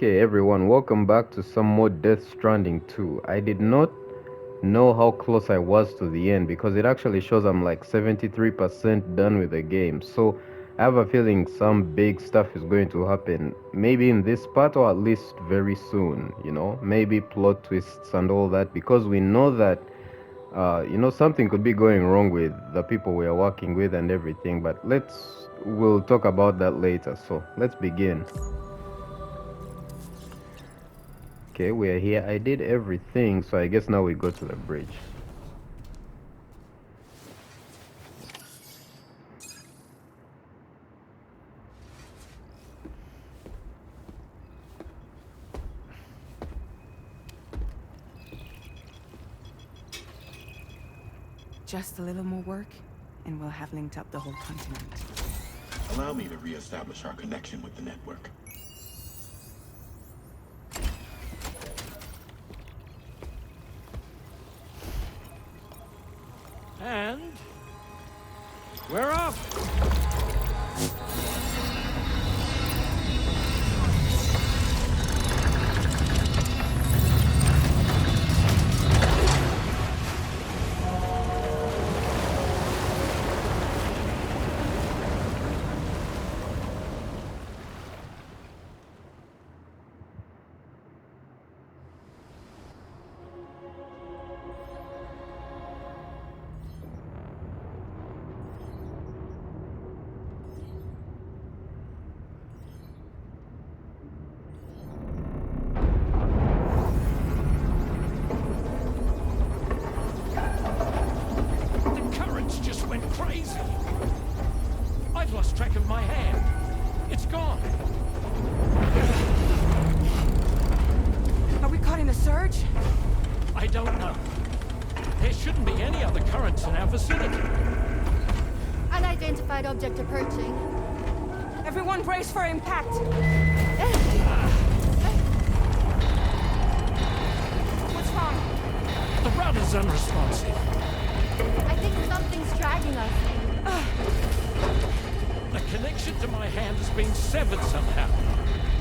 Okay, everyone, welcome back to some more Death Stranding 2. I did not know how close I was to the end because it actually shows I'm like 73% done with the game. So I have a feeling some big stuff is going to happen, maybe in this part or at least very soon, maybe plot twists and all that because we know that, something could be going wrong with the people we are working with and everything. But we'll talk about that later. So let's begin. Okay, we are here. I did everything, so I guess now we go to the bridge. Just a little more work, and we'll have linked up the whole continent. Allow me to reestablish our connection with the network. And we're off. Crazy. I've lost track of my hand. It's gone. Are we caught in a surge? I don't know. There shouldn't be any other currents in our vicinity. Unidentified object approaching. Everyone brace for impact. What's wrong? The rudder's unresponsive. I think something's dragging us. The connection to my hand has been severed somehow.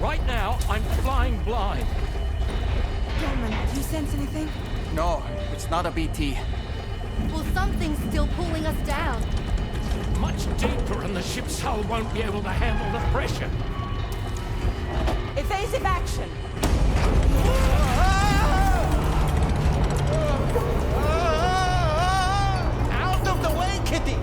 Right now, I'm flying blind. Gilman, do you sense anything? No, it's not a BT. Well, something's still pulling us down. Much deeper, and the ship's hull won't be able to handle the pressure. Evasive action! Out of the way, Kitty!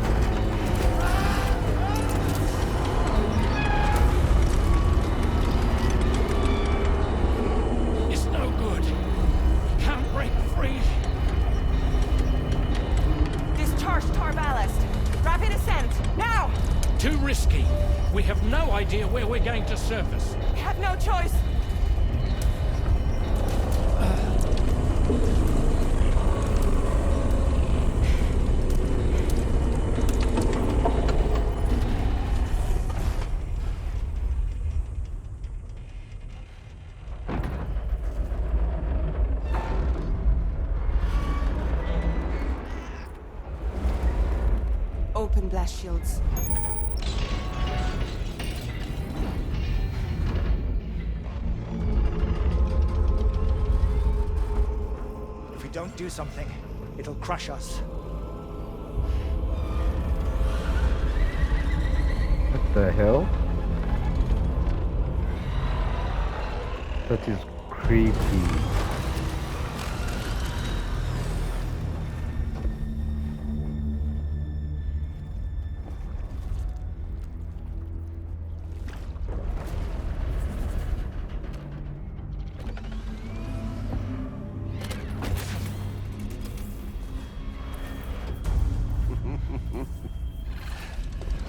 It's no good. Can't break free. Discharge tar ballast. Rapid ascent, now! Too risky. We have no idea where we're going to surface. We have no choice. Open blast shields. If we don't do something, it'll crush us. What the hell? That is creepy.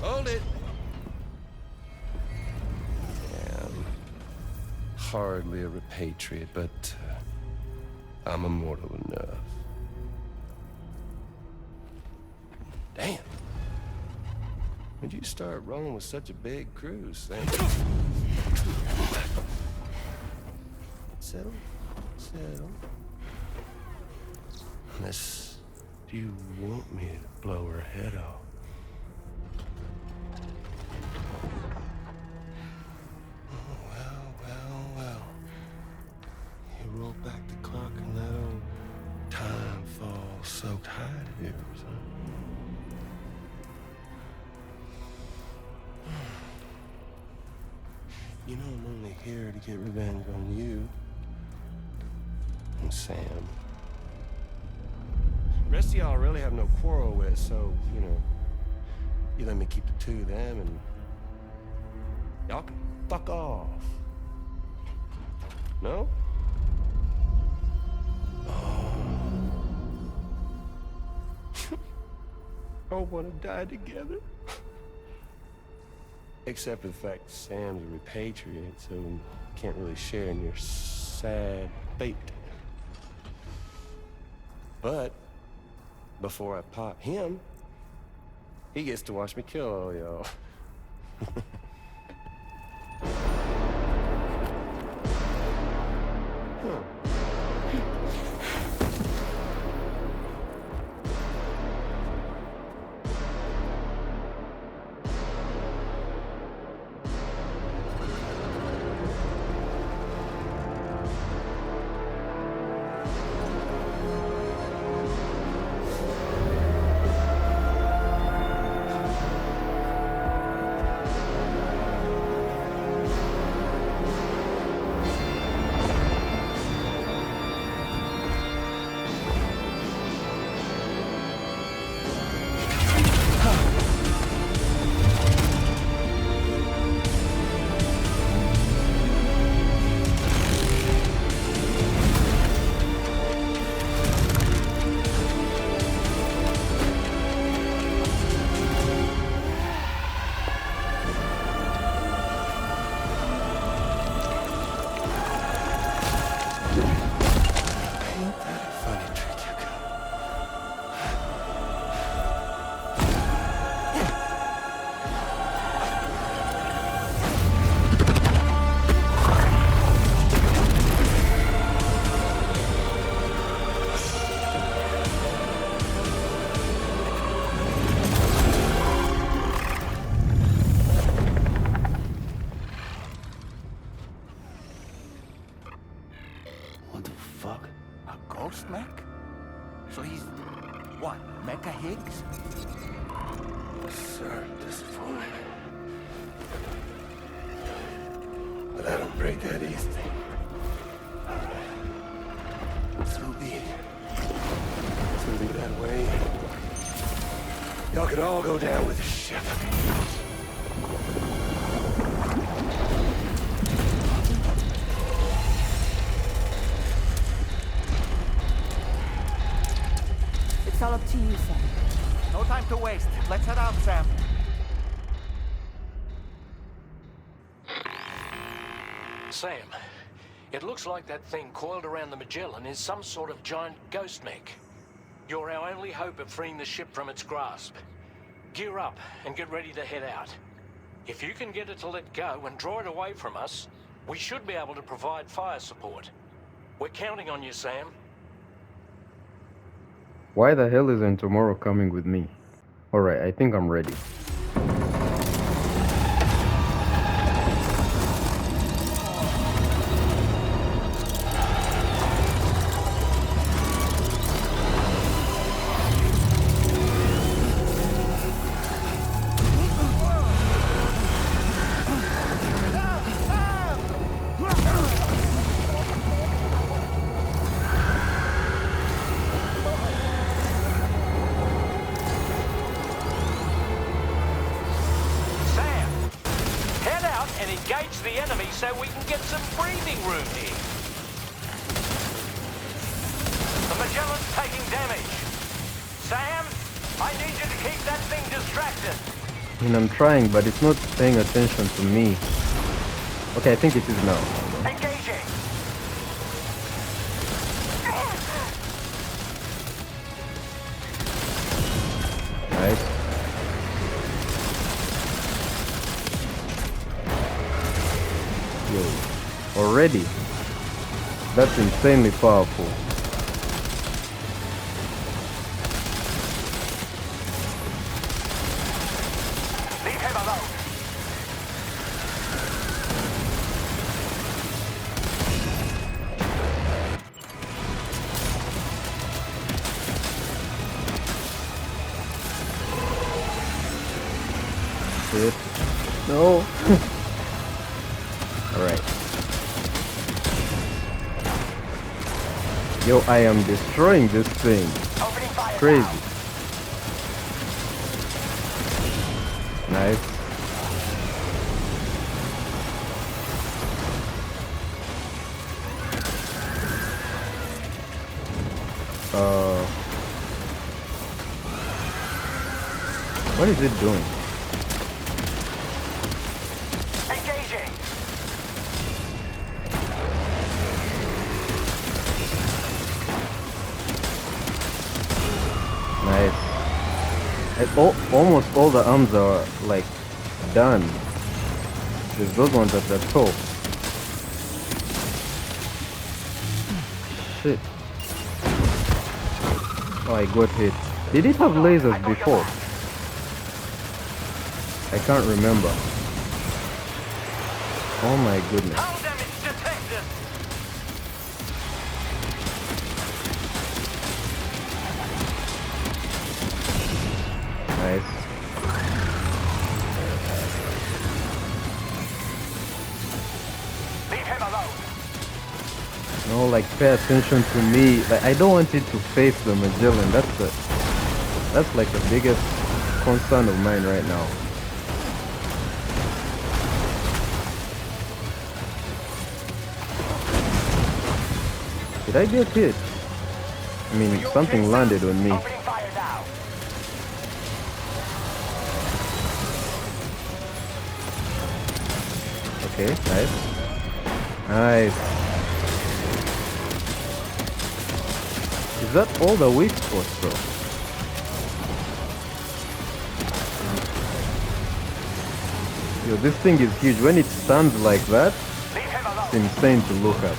Hold it. Hardly a repatriate, but I'm immortal enough. Damn. When'd you start rolling with such a big crew, Sam? Settle. Settle. Unless you want me to blow her head off. Well. soaked hide of yours, huh? You know I'm only here to get revenge on you and Sam. Rest of y'all really have no quarrel with, so, you know, you let me keep the two of them and y'all can fuck off. No? All want to die together. Except for the fact Sam's a repatriate, so he can't really share in your sad fate. But before I pop him, he gets to watch me kill all y'all. Ghost mech? So he's, what, Mecha Higgs? Sir, disappointed. But I don't break that easy. So be it. It's gonna be that way. Y'all can all go down with the ship. It's all up to you, Sam. No time to waste. Let's head out, Sam. Sam, it looks like that thing coiled around the Magellan is some sort of giant ghost mech. You're our only hope of freeing the ship from its grasp. Gear up and get ready to head out. If you can get it to let go and draw it away from us, we should be able to provide fire support. We're counting on you, Sam. Why the hell isn't tomorrow coming with me? Alright, I think I'm ready. Engage the enemy so we can get some breathing room here. The Magellan's taking damage. Sam, I need you to keep that thing distracted. I mean, I'm trying, but it's not paying attention to me. Okay, I think it is now. Engaging. Nice. Already? That's insanely powerful. Leave him alone. No. Alright. Yo, I am destroying this thing. Opening fire Crazy. Nice. What is it doing? Engaging. Nice. Almost all the arms are like done. There's those ones at the top. Shit. Oh, I got hit. Did it have lasers before? I can't remember. Oh my goodness. Hull damage detected. Nice. Leave him alone. No, like pay attention to me. Like I don't want it to face the Magellan. That's like the biggest concern of mine right now. Did I get hit? I mean, something landed on me. Opening fire now. Okay, nice. Nice. Is that all the weak spots though? Yo, this thing is huge. When it stands like that, Leave him alone. it's insane to look at.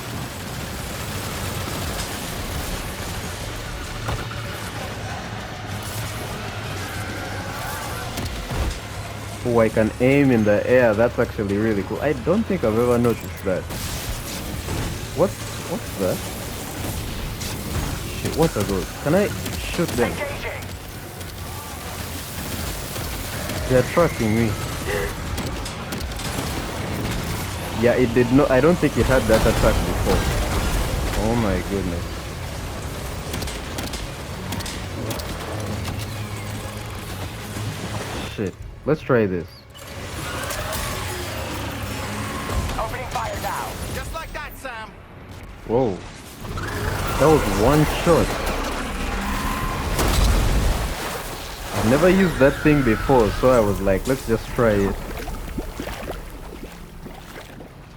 Oh, I can aim in the air. That's actually really cool. I don't think I've ever noticed that. What's that? Shit, what are those? Can I shoot them? Engaging. They're tracking me. Yeah, it did not. I don't think it had that attack before. Oh my goodness. Shit. Let's try this. Opening fire now. Just like that, Sam. Whoa. That was one shot. I've never used that thing before, so I was like, let's just try it.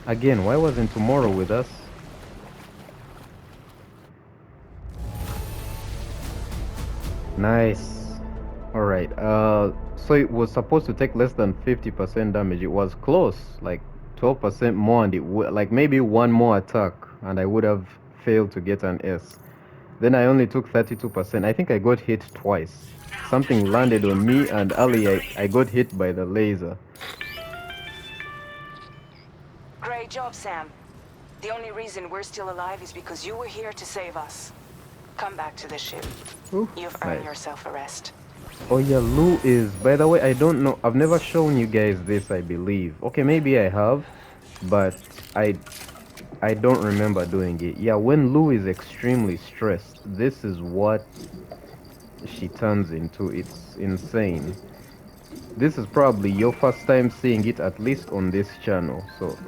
Again, why wasn't tomorrow with us? Nice. Alright, so it was supposed to take less than 50% damage. It was close, like 12% more, and it like maybe one more attack, and I would have failed to get an S. Then I only took 32%. I think I got hit twice. Something landed on me, and Ali, I got hit by the laser. Great job, Sam. The only reason we're still alive is because you were here to save us. Come back to the ship. Ooh, You've earned nice. yourself a rest. Oh yeah, Lou is, by the way, I don't know, I've never shown you guys this, I believe. Okay, maybe I have, but I don't remember doing it. Yeah, when Lou is extremely stressed, this is what she turns into. It's insane. This is probably your first time seeing it, at least on this channel. So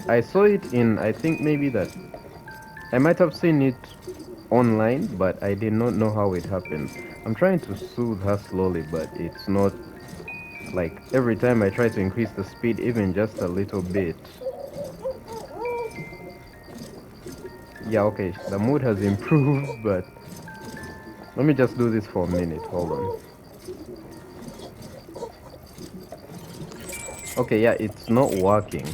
I saw it in, I think maybe that I might have seen it online, but I did not know how it happened. I'm trying to soothe her slowly, but it's not, like, every time I try to increase the speed even just a little bit. Yeah, okay, the mood has improved, but let me just do this for a minute. Hold on. Okay, yeah, it's not working.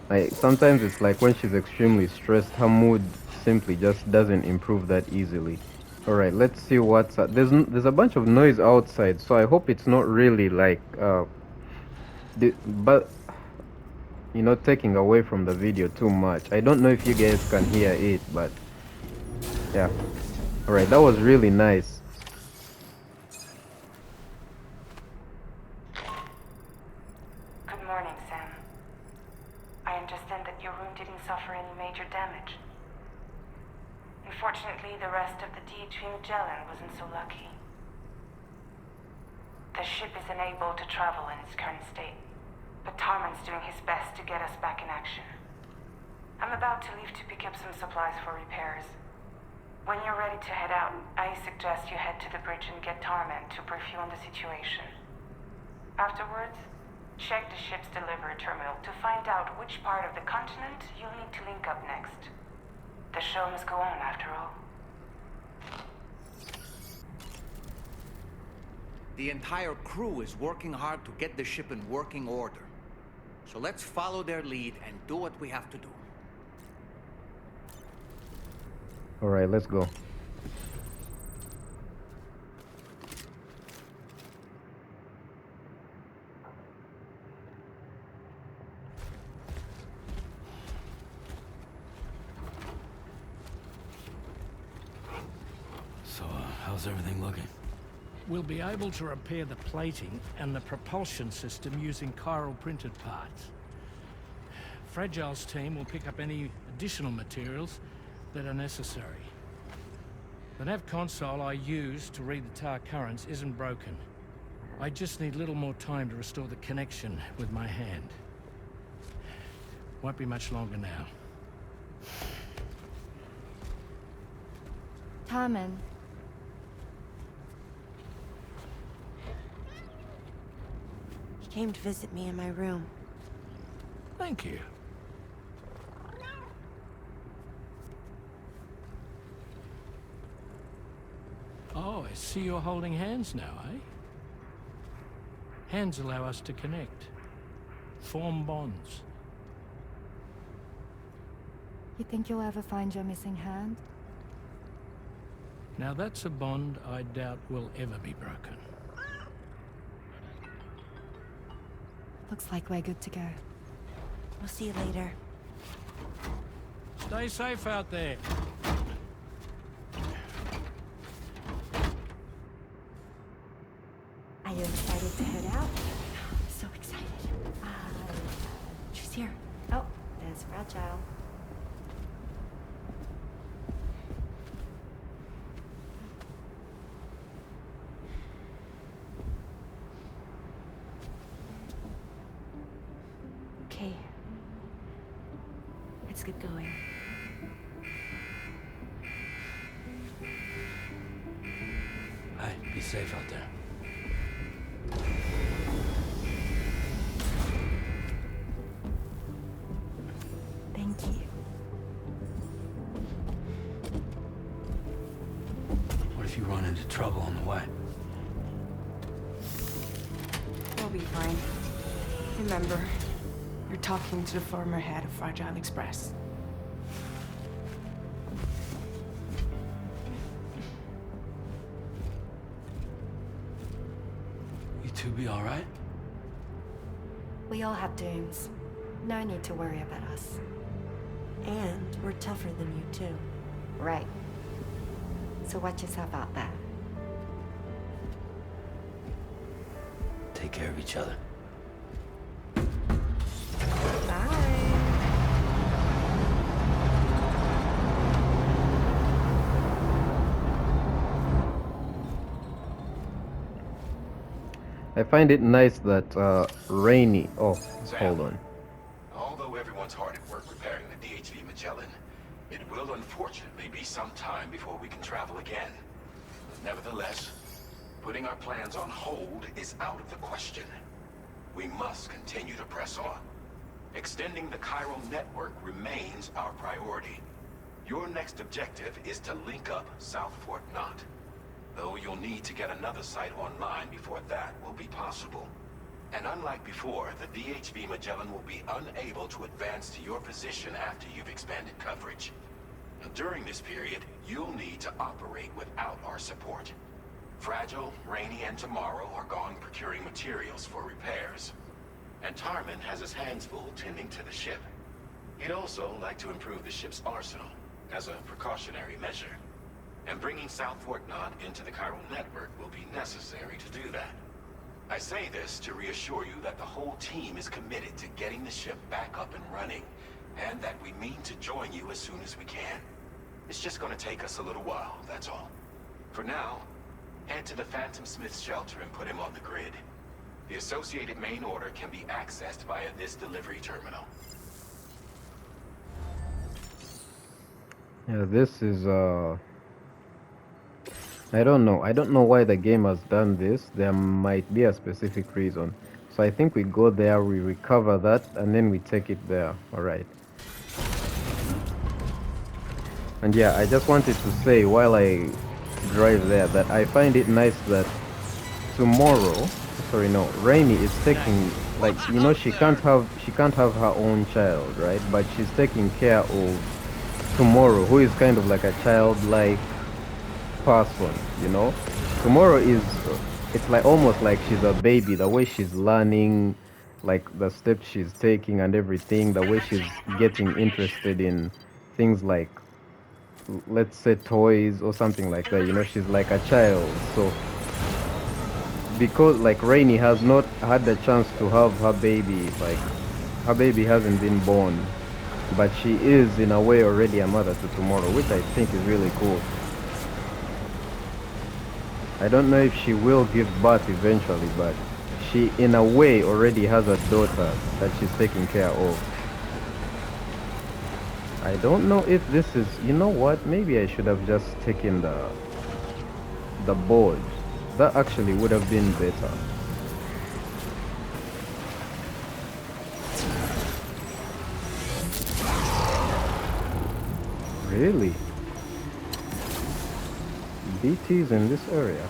Like, sometimes it's like when she's extremely stressed, her mood simply just doesn't improve that easily. Alright, let's see what's up. There's a bunch of noise outside, so I hope it's not really like but you know, taking away from the video too much. I don't know if you guys can hear it, but yeah. Alright, that was really nice. morning, Sam. I understand that your room didn't suffer any major damage. Unfortunately, the rest of the DHV Magellan wasn't so lucky. The ship is unable to travel in its current state, but Tarman's doing his best to get us back in action. I'm about to leave to pick up some supplies for repairs. When you're ready to head out, I suggest you head to the bridge and get Tarman to brief you on the situation. Afterwards, check the ship's delivery terminal to find out which part of the continent you'll need to link up next. The show must go on, after all. The entire crew is working hard to get the ship in working order. So let's follow their lead and do what we have to do. Alright, let's go. So, how's everything looking? We'll be able to repair the plating and the propulsion system using chiral printed parts. Fragile's team will pick up any additional materials that are necessary. The nav console I use to read the tar currents isn't broken. I just need a little more time to restore the connection with my hand. Won't be much longer now. Tarman. He came to visit me in my room. Thank you. Oh, I see you're holding hands now, eh? Hands allow us to connect. Form bonds. You think you'll ever find your missing hand? Now that's a bond I doubt will ever be broken. Looks like we're good to go. We'll see you later. Stay safe out there. Are you excited to head out? So excited. She's here. Oh, there's Fragile. Okay. Let's get going. Hey, be safe out there. Thank you. What if you run into trouble on the way? We'll be fine. Remember, you're talking to the former head of Fragile Express. You two be all right? We all have dooms. No need to worry about us. And we're tougher than you too. Right. So watch yourself out there. Take care of each other. I find it nice that Rainy. Oh, hold on. Although everyone's hard at work repairing the DHV Magellan, it will unfortunately be some time before we can travel again. Nevertheless, putting our plans on hold is out of the question. We must continue to press on. Extending the chiral network remains our priority. Your next objective is to link up South Fort Knot. Though you'll need to get another site online before that will be possible. And unlike before, the DHV Magellan will be unable to advance to your position after you've expanded coverage. Now, during this period, you'll need to operate without our support. Fragile, Rainy, and Tomorrow are gone procuring materials for repairs. And Tarman has his hands full tending to the ship. He'd also like to improve the ship's arsenal as a precautionary measure. And bringing South Fort Knot into the chiral network will be necessary to do that. I say this to reassure you that the whole team is committed to getting the ship back up and running, and that we mean to join you as soon as we can. It's just gonna take us a little while, that's all. For now, head to the Phantom Smith's shelter and put him on the grid. The associated main order can be accessed via this delivery terminal. Yeah, this is I don't know. I don't know why the game has done this. There might be a specific reason. So I think we go there, we recover that, and then we take it there. Alright. And yeah, I just wanted to say while I drive there that I find it nice that tomorrow, sorry no, Rainy is taking, like, you know, she can't have her own child, right? But she's taking care of Tomorrow, who is kind of like a childlike person, you know. Tomorrow is, it's like almost like she's a baby, the way she's learning, like the steps she's taking and everything, the way she's getting interested in things like, let's say, toys or something like that, you know. She's like a child. So because like Rainy has not had the chance to have her baby, like her baby hasn't been born, but she is in a way already a mother to Tomorrow, which I think is really cool. I don't know if she will give birth eventually, but she in a way already has a daughter that she's taking care of. I don't know if this is, you know what, maybe I should have just taken the board. That actually would have been better. Really? BT's in this area.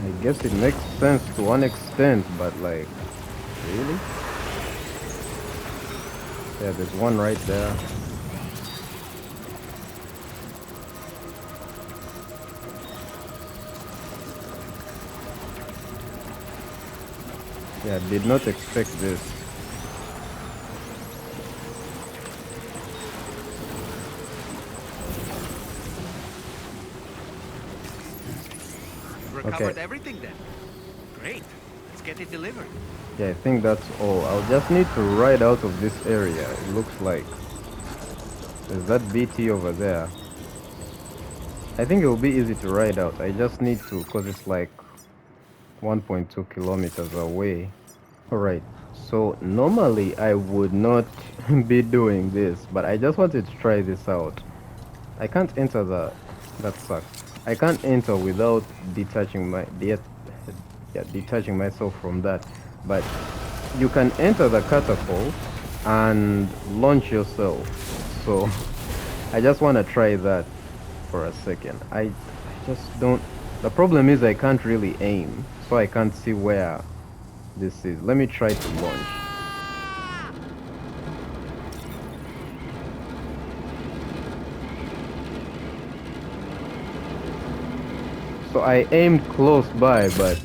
I guess it makes sense to one extent, but like, really? Yeah, there's one right there. Yeah, did not expect this. Recovered everything then. Great. Let's get it delivered. Yeah, I think that's all. I'll just need to ride out of this area. It looks like there's that BT over there. I think it will be easy to ride out. I just need to, because it's like 1.2 kilometers away. Alright, so normally I would not be doing this, but I just wanted to try this out. I can't enter that sucks. I can't enter without detaching detaching myself from that. But you can enter the catapult and launch yourself. So I just want to try that for a second. I just don't. The problem is I can't really aim, so I can't see where this is. Let me try to launch. So I aimed close by, but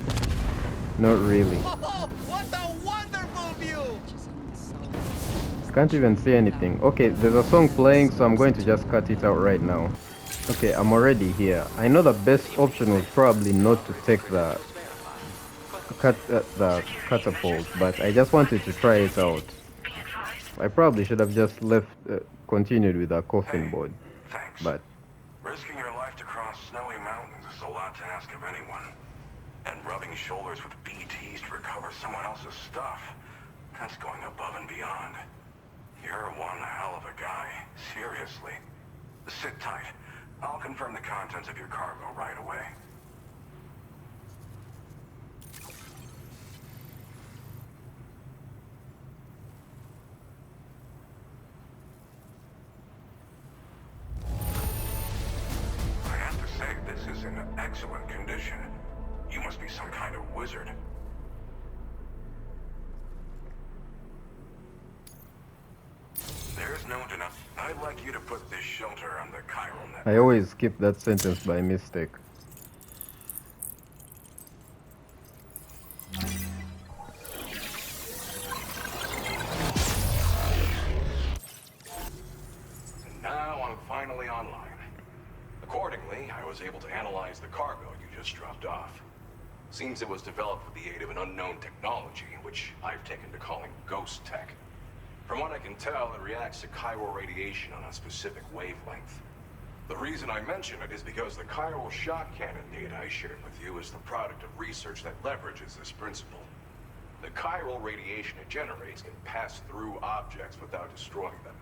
not really. Oh, what a wonderful view! Can't even see anything. Okay, there's a song playing, so I'm going to just cut it out right now. Okay, I'm already here. I know the best option was probably not to take the catapult, but I just wanted to try it out. I probably should have just continued with the coffin board. Thanks. But Risking your life to cross snowy mountains is a lot to ask of anyone. And rubbing shoulders with BTs to recover someone else's stuff, that's going above and beyond. You're one hell of a guy. Seriously. Sit tight. I'll confirm the contents of your cargo right away. I have to say, this is in excellent condition. You must be some kind of wizard. There's no denying. I'd like you to put this shelter on the chiral net. I always skip that sentence by mistake. And now I'm finally online. Accordingly, was able to analyze the cargo you just dropped off. Seems it was developed with the aid of an unknown technology, which I've taken to calling ghost tech. From what I can tell, it reacts to chiral radiation on a specific wavelength. The reason I mention it is because the chiral shock cannon data I shared with you is the product of research that leverages this principle. The chiral radiation it generates can pass through objects without destroying them.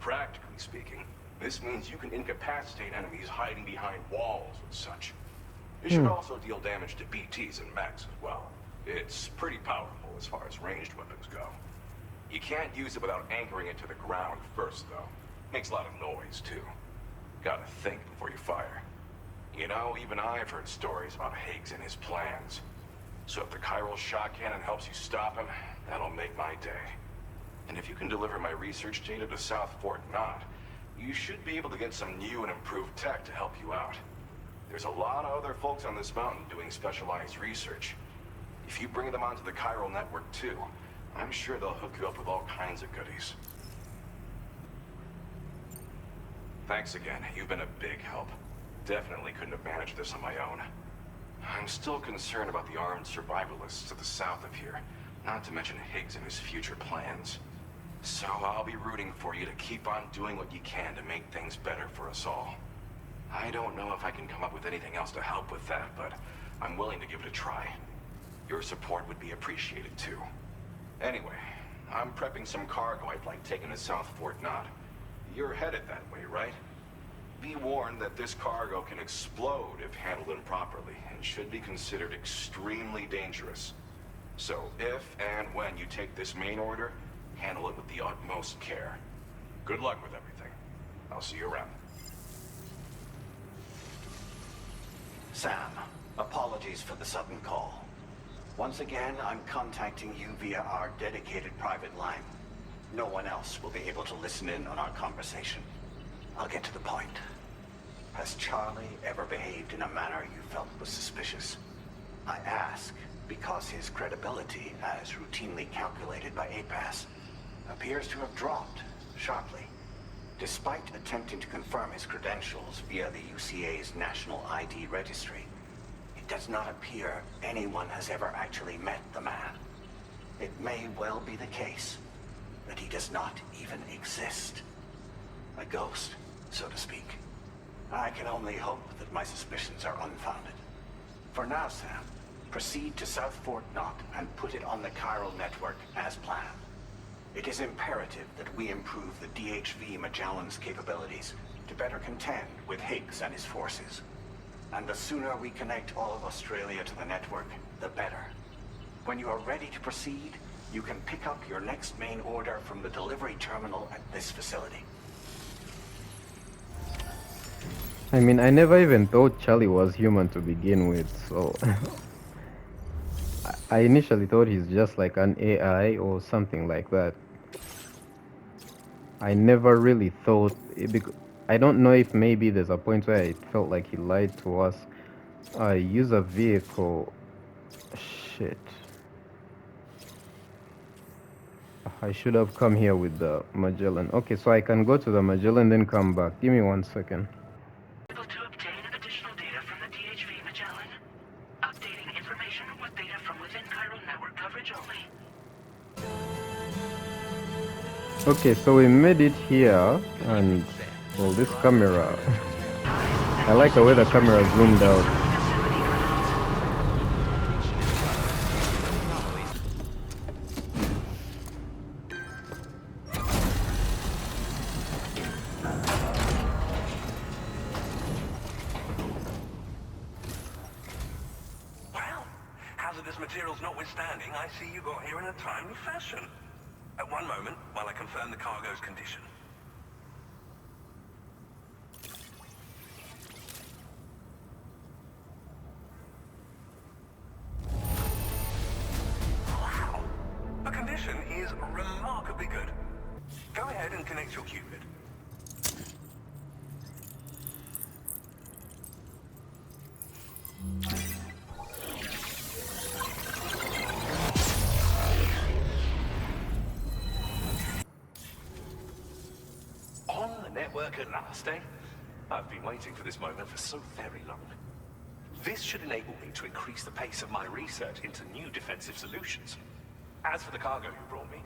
Practically speaking, this means you can incapacitate enemies hiding behind walls and such. It should also deal damage to BTs and mechs as well. It's pretty powerful as far as ranged weapons go. You can't use it without anchoring it to the ground first, though. Makes a lot of noise, too. Gotta think before you fire. You know, even I've heard stories about Higgs and his plans. So if the chiral shock cannon helps you stop him, that'll make my day. And if you can deliver my research data to South Fort Knott, you should be able to get some new and improved tech to help you out. There's a lot of other folks on this mountain doing specialized research. If you bring them onto the chiral network too, I'm sure they'll hook you up with all kinds of goodies. Thanks again. You've been a big help. Definitely couldn't have managed this on my own. I'm still concerned about the armed survivalists to the south of here, not to mention Higgs and his future plans. So I'll be rooting for you to keep on doing what you can to make things better for us all. I don't know if I can come up with anything else to help with that, but I'm willing to give it a try. Your support would be appreciated too. Anyway, I'm prepping some cargo I'd like taken to South Fort Knott. You're headed that way, right? Be warned that this cargo can explode if handled improperly, and should be considered extremely dangerous. So if and when you take this main order, handle it with the utmost care. Good luck with everything. I'll see you around. Sam, apologies for the sudden call. Once again, I'm contacting you via our dedicated private line. No one else will be able to listen in on our conversation. I'll get to the point. Has Charlie ever behaved in a manner you felt was suspicious? I ask because his credibility, as routinely calculated by APAS, appears to have dropped sharply. Despite attempting to confirm his credentials via the UCA's National ID Registry, it does not appear anyone has ever actually met the man. It may well be the case that he does not even exist. A ghost, so to speak. I can only hope that my suspicions are unfounded. For now, Sam, proceed to South Fort Knott and put it on the chiral network as planned. It is imperative that we improve the DHV Magellan's capabilities to better contend with Higgs and his forces. And the sooner we connect all of Australia to the network, the better. When you are ready to proceed, you can pick up your next main order from the delivery terminal at this facility. I mean, I never even thought Charlie was human to begin with, so... I initially thought he's just like an AI or something like that. I never really thought... I don't know if maybe there's a point where I felt like he lied to us. Use a vehicle... Shit. I should have come here with the Magellan. Okay, so I can go to the Magellan then come back. Give me 1 second. Able to obtain additional data from the DHV Magellan. Updating information with data from within chiral network coverage only. Okay, so we made it here, and well, this camera, I like the way the camera zoomed out. Well, hazardous materials notwithstanding, I see you got here in a timely fashion. At one moment, while I confirm the cargo's condition. Wow! The condition is remarkably good. Go ahead and connect your Cupid. On the network at last, eh? I've been waiting for this moment for so very long. This should enable me to increase the pace of my research into new defensive solutions. As for the cargo you brought me,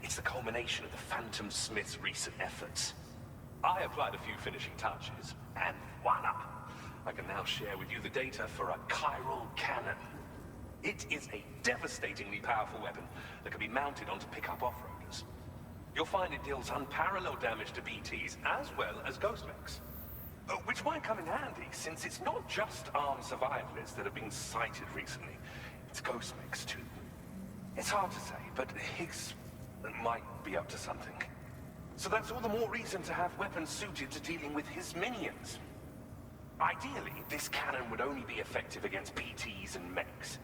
it's the culmination of the Phantom Smith's recent efforts. I applied a few finishing touches, and voila! I can now share with you the data for a chiral cannon. It is a devastatingly powerful weapon that can be mounted onto pickup off-roaders. You'll find it deals unparalleled damage to BTs as well as ghost mechs. Which might come in handy, since it's not just armed survivalists that have been sighted recently. It's ghost mechs too. It's hard to say, but Higgs might be up to something. So that's all the more reason to have weapons suited to dealing with his minions. Ideally, this cannon would only be effective against BTs and mechs.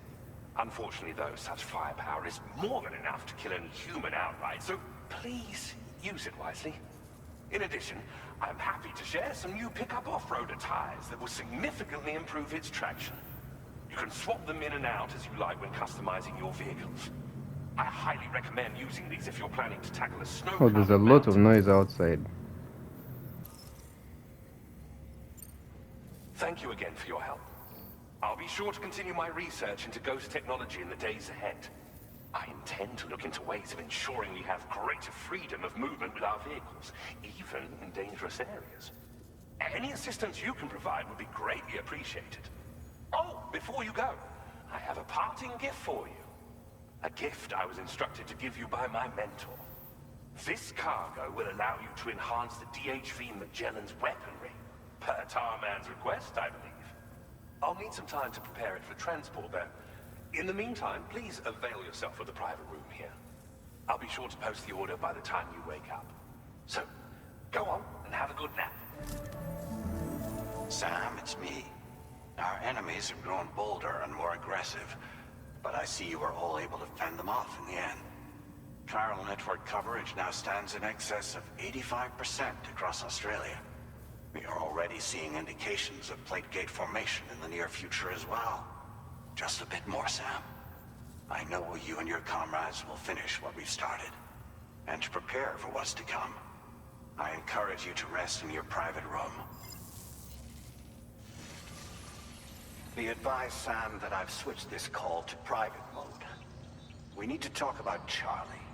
Unfortunately, though, such firepower is more than enough to kill any human outright, so please use it wisely. In addition, I'm happy to share some new pickup off-roader tires that will significantly improve its traction. You can swap them in and out as you like when customizing your vehicles. I highly recommend using these if you're planning to tackle a snow. Oh, there's a lot of noise outside. Thank you again for your help. I'll be sure to continue my research into ghost technology in the days ahead. I intend to look into ways of ensuring we have greater freedom of movement with our vehicles, even in dangerous areas. Any assistance you can provide would be greatly appreciated. Oh, before you go, I have a parting gift for you. A gift I was instructed to give you by my mentor. This cargo will allow you to enhance the DHV Magellan's weaponry, per Tarman's request, I believe. I'll need some time to prepare it for transport, though. In the meantime, please avail yourself of the private room here. I'll be sure to post the order by the time you wake up. So, go on and have a good nap. Sam, it's me. Our enemies have grown bolder and more aggressive, but I see you were all able to fend them off in the end. Chiral network coverage now stands in excess of 85% across Australia. We are already seeing indications of plate gate formation in the near future as well. Just a bit more, Sam. I know you and your comrades will finish what we've started, and to prepare for what's to come. I encourage you to rest in your private room. Be advised, Sam, that I've switched this call to private mode. We need to talk about Charlie.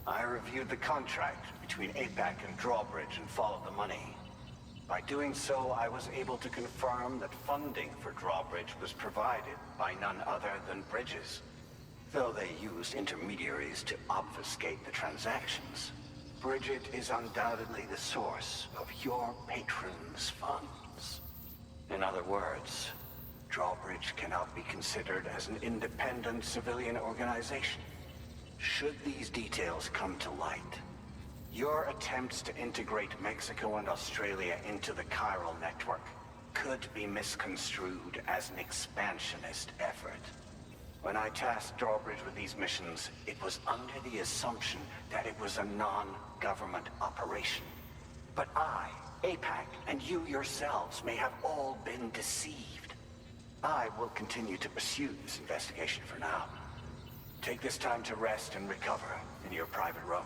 I reviewed the contract between APAC and Drawbridge and followed the money. By doing so, I was able to confirm that funding for Drawbridge was provided by none other than Bridges. Though they used intermediaries to obfuscate the transactions, Bridget is undoubtedly the source of your patron's funds. In other words, Drawbridge cannot be considered as an independent civilian organization. Should these details come to light, your attempts to integrate Mexico and Australia into the chiral network could be misconstrued as an expansionist effort. When I tasked Drawbridge with these missions, it was under the assumption that it was a non-government operation. But I, APAC, and you yourselves may have all been deceived. I will continue to pursue this investigation for now. Take this time to rest and recover in your private room.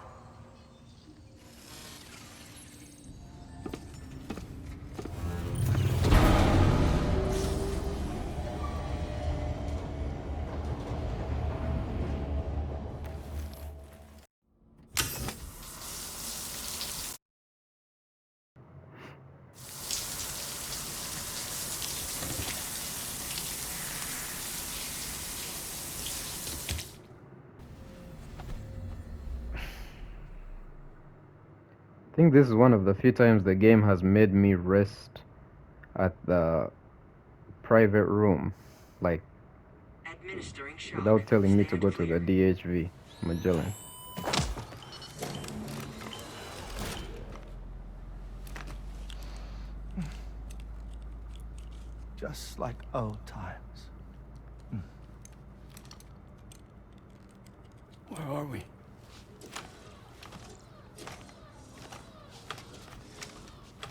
I think this is one of the few times the game has made me rest at the private room, like without telling me to go to the DHV Magellan. Just like old times. Where are we?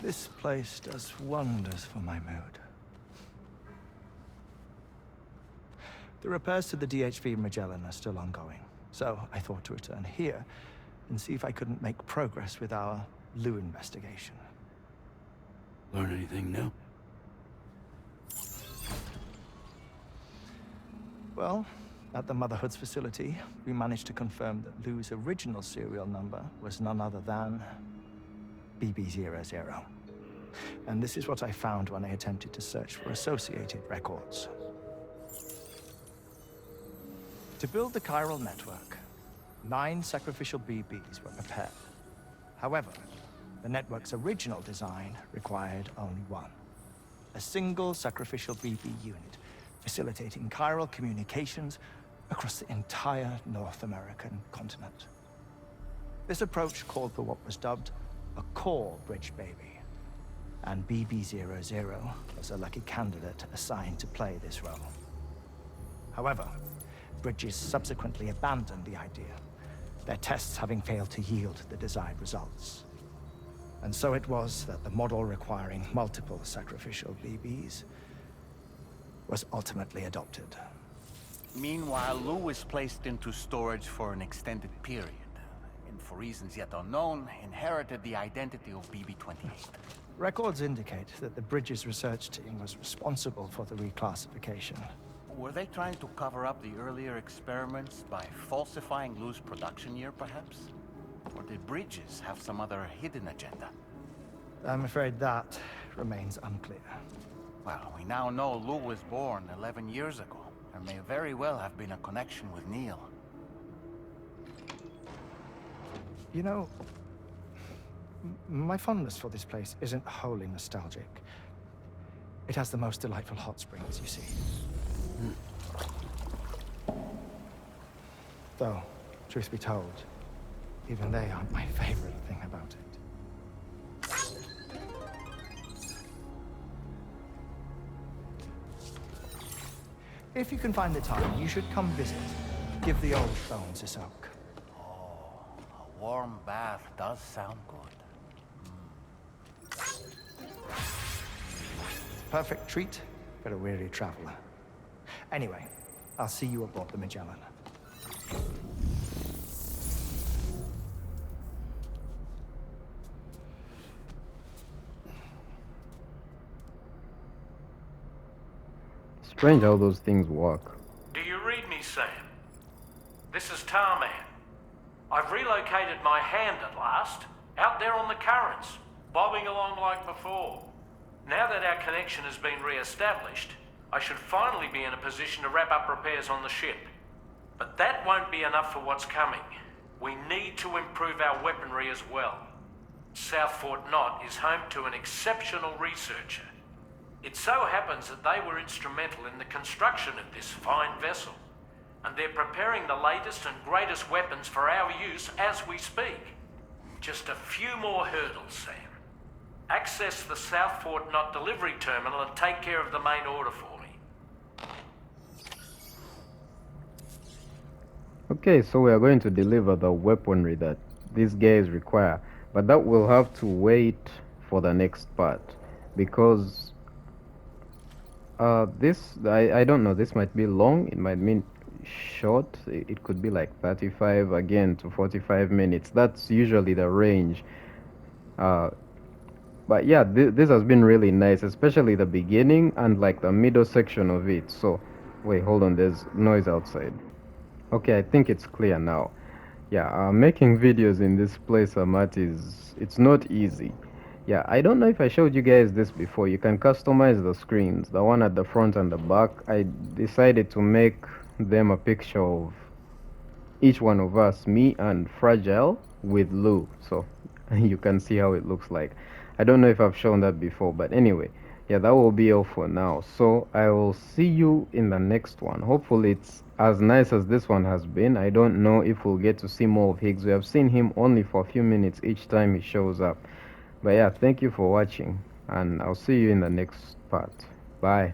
This place does wonders for my mood. The repairs to the DHV Magellan are still ongoing, so I thought to return here and see if I couldn't make progress with our Lou investigation. Learn anything new? Well, at the Motherhood's facility, we managed to confirm that Lou's original serial number was none other than BB00. And this is what I found when I attempted to search for associated records. To build the chiral network, 9 sacrificial BBs were prepared. However, the network's original design required only 1. A single sacrificial BB unit, facilitating chiral communications across the entire North American continent. This approach called for what was dubbed a core bridge baby, and BB00 was a lucky candidate assigned to play this role. However, Bridges subsequently abandoned the idea, their tests having failed to yield the desired results. And so it was that the model requiring multiple sacrificial BBs was ultimately adopted. Meanwhile, Lou was placed into storage for an extended period, and for reasons yet unknown, inherited the identity of BB-28. Records indicate that the Bridges research team was responsible for the reclassification. Were they trying to cover up the earlier experiments by falsifying Lou's production year, perhaps? Or did Bridges have some other hidden agenda? I'm afraid that remains unclear. Well, we now know Lou was born 11 years ago. There may very well have been a connection with Neil. You know, my fondness for this place isn't wholly nostalgic. It has the most delightful hot springs, you see. Though, truth be told, even they aren't my favorite thing about it. If you can find the time, you should come visit. Give the old bones a soak. Oh, a warm bath does sound good. Perfect treat for a weary traveler. Anyway, I'll see you aboard the Magellan. Strange how those things work. Do you read me, Sam? This is Tarman. I've relocated my hand at last, out there on the currents, bobbing along like before. Now that our connection has been re-established, I should finally be in a position to wrap up repairs on the ship. But that won't be enough for what's coming. We need to improve our weaponry as well. South Fort Knott is home to an exceptional researcher. It so happens that they were instrumental in the construction of this fine vessel, and they're preparing the latest and greatest weapons for our use as we speak. Just a few more hurdles, Sam. Access the South Fort Knott delivery terminal and take care of the main order for me. Okay, so we are going to deliver the weaponry that these guys require, but that will have to wait for the next part, because I don't know, this might be long, it might mean short, it could be like 35 again to 45 minutes. That's usually the range. But yeah, this has been really nice, especially the beginning and like the middle section of it. So wait, hold on, there's noise outside. Okay, I think it's clear now. Yeah, making videos in this place, Amat, it's not easy. Yeah, I don't know if I showed you guys this before. You can customize the screens, the one at the front and the back. I decided to make them a picture of each one of us, me and Fragile with Lou. So you can see how it looks like. I don't know if I've shown that before, but anyway, yeah, that will be all for now. So I will see you in the next one. Hopefully it's as nice as this one has been. I don't know if we'll get to see more of Higgs. We have seen him only for a few minutes each time he shows up. But yeah, thank you for watching, and I'll see you in the next part. Bye.